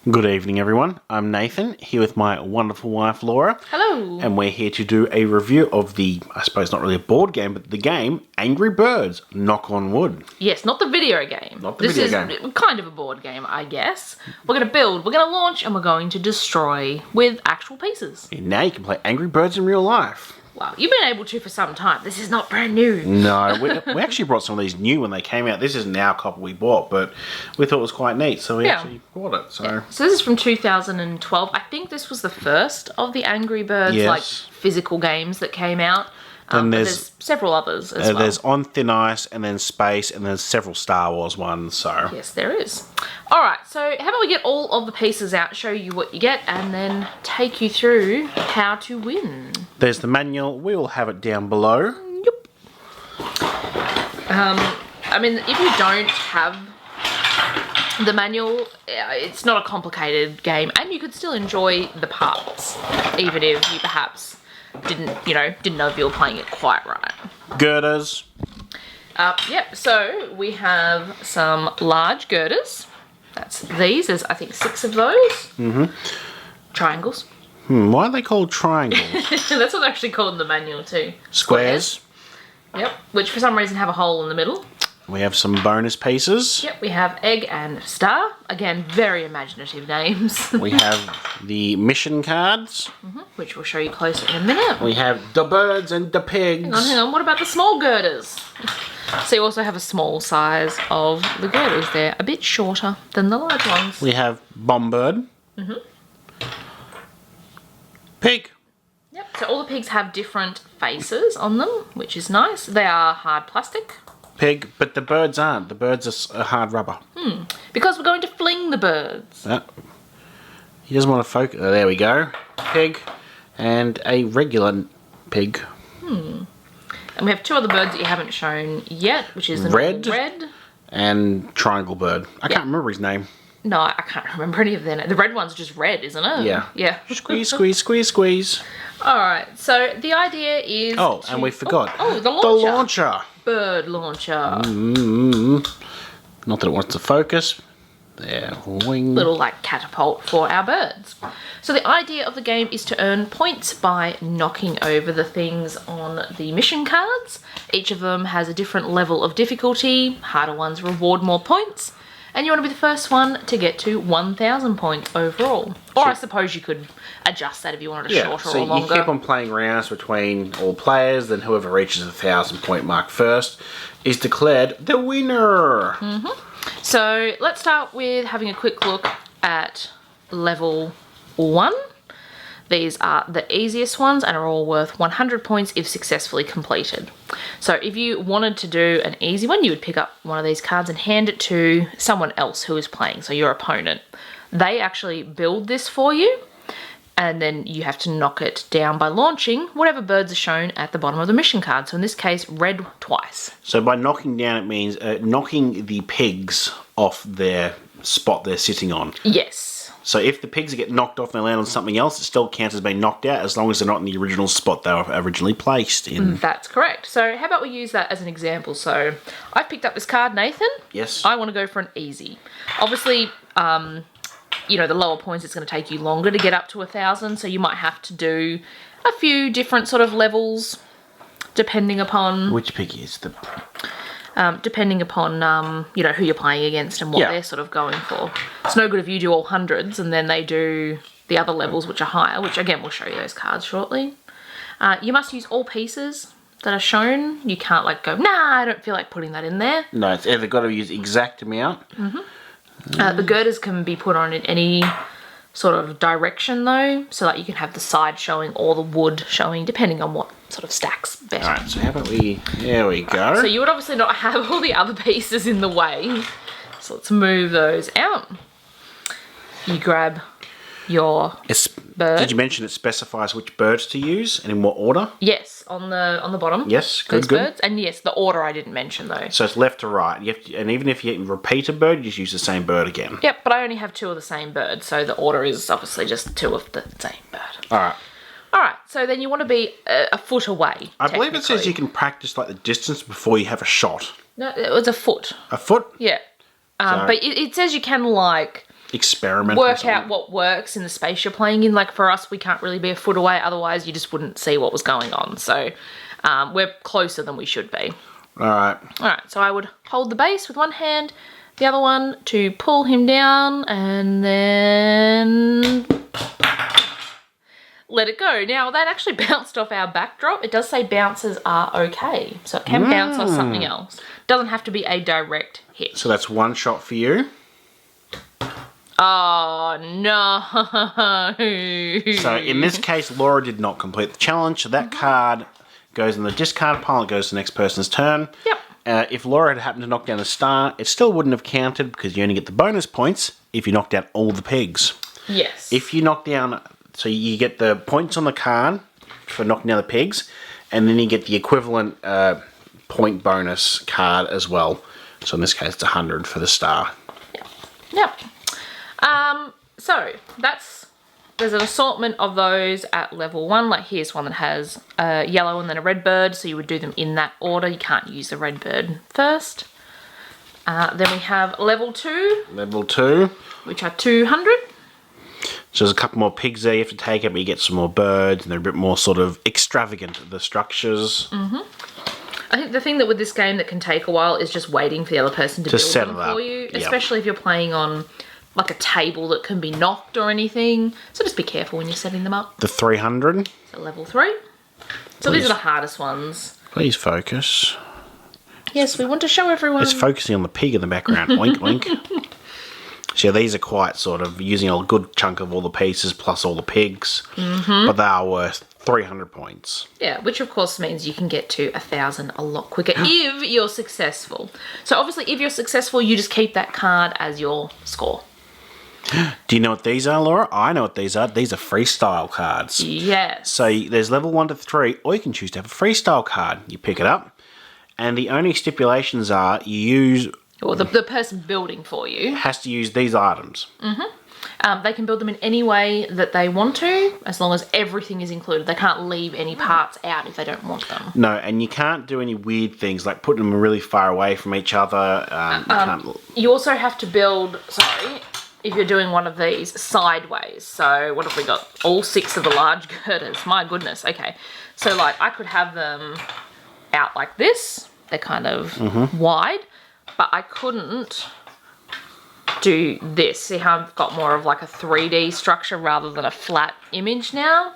Good evening, everyone. I'm Nathan, here with my wonderful wife, Laura. Hello. And we're here to do a review of the, I suppose not really a board game, but the game Angry Birds Knock on Wood. Yes, not the video game. Not the video game. This is kind of a board game, I guess. We're going to build, we're going to launch, and we're going to destroy with actual pieces. And now you can play Angry Birds in real life. Wow, you've been able to for some time. This is not brand new. No, we actually brought some of these new when they came out. This isn't our copy we bought, but we thought it was quite neat, so we actually bought it. So this is from 2012. I think this was the first of the Angry Birds like physical games that came out. Then but there's several others as well. There's On Thin Ice, and then Space, and there's several Star Wars ones. So yes, there is. All right, so how about we get all of the pieces out, show you what you get, and then take you through how to win. There's the manual. We will have it down below. Yep. I mean, if you don't have the manual, it's not a complicated game, and you could still enjoy the parts, even if you perhaps didn't know if you were playing it quite right. Girders. Yep, so we have some large girders. That's these. There's, I think, 6 of those. Mm-hmm. Triangles. Why are they called triangles? That's what they're actually called in the manual too. Squares. Yep, which for some reason have a hole in the middle. We have some bonus pieces. Yep, we have Egg and Star. Again, very imaginative names. We have the mission cards. Which we'll show you closer in a minute. We have the birds and the pigs. Hang on. What about the small girders? So you also have a small size of the girders. They're a bit shorter than the large ones. We have Bombird. Pig. Yep, so all the pigs have different faces on them, which is nice. They are hard plastic. Pig, but the birds aren't. The birds are hard rubber. Because we're going to fling the birds. He doesn't want to focus. Oh, there we go. Pig and a regular pig. And we have 2 other birds that you haven't shown yet, which is the Red. red And triangle bird. I can't remember his name. No, I can't remember any of them. The red one's just red, isn't it? Yeah. Yeah. Squeeze, squeeze, squeeze, squeeze. Alright, so the idea is and we forgot. the launcher. The launcher. Bird launcher. Not that it wants to focus. There, wing. Little like catapult for our birds. So the idea of the game is to earn points by knocking over the things on the mission cards. Each of them has a different level of difficulty. Harder ones reward more points. And you want to be the first one to get to 1,000 points overall. Or I suppose you could adjust that if you wanted a shorter or longer. So you keep on playing rounds between all players, then whoever reaches the 1,000 point mark first is declared the winner. So let's start with having a quick look at level 1. These are the easiest ones and are all worth 100 points if successfully completed. So if you wanted to do an easy one, you would pick up one of these cards and hand it to someone else who is playing, so your opponent. They actually build this for you, and then you have to knock it down by launching whatever birds are shown at the bottom of the mission card. So in this case, red twice. So by knocking down, it means knocking the pigs off their spot they're sitting on. Yes. So if the pigs get knocked off and they land on something else, it still counts as being knocked out as long as they're not in the original spot they were originally placed in. That's correct. So how about we use that as an example? So I've picked up this card, Nathan. Yes. I want to go for an easy. Obviously, the lower points, it's going to take you longer to get up to 1,000. So you might have to do a few different sort of levels depending upon... Which pig is the... depending upon, who you're playing against and what they're sort of going for. It's no good if you do all hundreds and then they do the other levels which are higher, which again, we'll show you those cards shortly. You must use all pieces that are shown. You can't go, nah, I don't feel like putting that in there. No, it's either got to use exact amount. The girders can be put on in any sort of direction though, so that you can have the side showing or the wood showing, depending on what sort of stacks better. Alright, so how about there we go. So you would obviously not have all the other pieces in the way. So let's move those out. You grab your bird. Did you mention it specifies which birds to use and in what order? Yes, on the bottom. Yes, good. Birds. And yes, the order I didn't mention though. So it's left to right. And even if you repeat a bird, you just use the same bird again. Yep, but I only have 2 of the same bird, so the order is obviously just 2 of the same bird. Alright. Alright, so then you want to be a foot away. I believe it says you can practice the distance before you have a shot. No, it was a foot. A foot? Yeah. But it says you can experiment. work out what works in the space you're playing in. Like for us, we can't really be a foot away, otherwise you just wouldn't see what was going on. So we're closer than we should be. Alright. Alright, so I would hold the base with one hand, the other one to pull him down, and then let it go. Now, that actually bounced off our backdrop. It does say bounces are okay, so it can bounce off something else. Doesn't have to be a direct hit. So that's one shot for you. Oh, no. So in this case, Laura did not complete the challenge. So that card goes in the discard pile. It goes to the next person's turn. Yep. If Laura had happened to knock down a star, it still wouldn't have counted because you only get the bonus points if you knocked out all the pigs. Yes. If you knock down... So you get the points on the card for knocking down the pigs, and then you get the equivalent point bonus card as well. So in this case, it's 100 for the star. Yep. So there's an assortment of those at level 1. Like here's one that has a yellow and then a red bird, so you would do them in that order. You can't use the red bird first. Then we have level 2. Level 2. Which are 200. So there's a couple more pigs there you have to take it, but you get some more birds, and they're a bit more sort of extravagant, the structures. I think the thing that with this game that can take a while is just waiting for the other person to build set them it up. for you, Yep. especially if you're playing on like a table that can be knocked or anything. So just be careful when you're setting them up. The 300. So level 3. So these are the hardest ones. Please focus. Yes, we want to show everyone. It's focusing on the pig in the background. Oink, oink. So yeah, these are quite sort of using a good chunk of all the pieces plus all the pigs. But they are worth 300 points. Yeah, which of course means you can get to 1,000 a lot quicker if you're successful. So obviously if you're successful, you just keep that card as your score. Do you know what these are, Laura? I know what these are. These are freestyle cards. Yes. So there's level 1 to 3, or you can choose to have a freestyle card. You pick it up, and the only stipulations are you use... Or the person building for you has to use these items. They can build them in any way that they want to, as long as everything is included. They can't leave any parts out if they don't want them. No, and you can't do any weird things like putting them really far away from each other. You also have to build, if you're doing one of these, sideways. So what have we got? All 6 of the large girders. My goodness. Okay. So like I could have them out like this. They're kind of wide. But I couldn't do this. See how I've got more of like a 3D structure rather than a flat image now?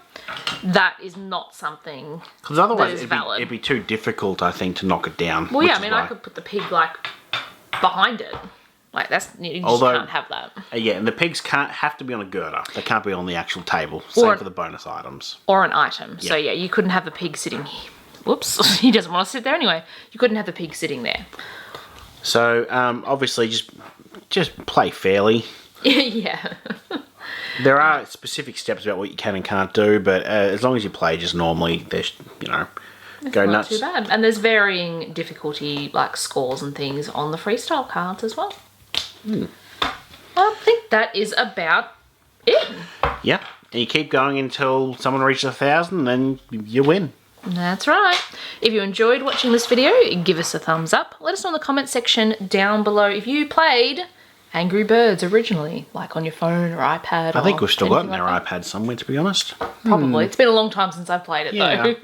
That is not something Because otherwise that is valid. it'd be too difficult, I think, to knock it down. Well, yeah, I mean, I could put the pig like behind it. Like that's, you just can't have that. Yeah, and the pigs have to be on a girder. They can't be on the actual table. Same for the bonus items. Or an item. So yeah, you couldn't have the pig sitting here. Whoops, he doesn't want to sit there anyway. You couldn't have the pig sitting there. So, obviously, just play fairly. Yeah. There are specific steps about what you can and can't do, but as long as you play just normally, there's, go Not nuts. too bad. And there's varying difficulty, like scores and things on the freestyle cards as well. I think that is about it. Yeah, and you keep going until someone reaches 1,000, then you win. That's right. If you enjoyed watching this video, give us a thumbs up. Let us know in the comment section down below if you played Angry Birds originally, like on your phone or iPad. I think we've still got it on our iPad somewhere, to be honest. Probably. It's been a long time since I've played it, Yeah. though.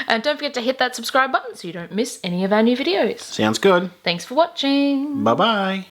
And don't forget to hit that subscribe button so you don't miss any of our new videos. Sounds good. Thanks for watching. Bye-bye.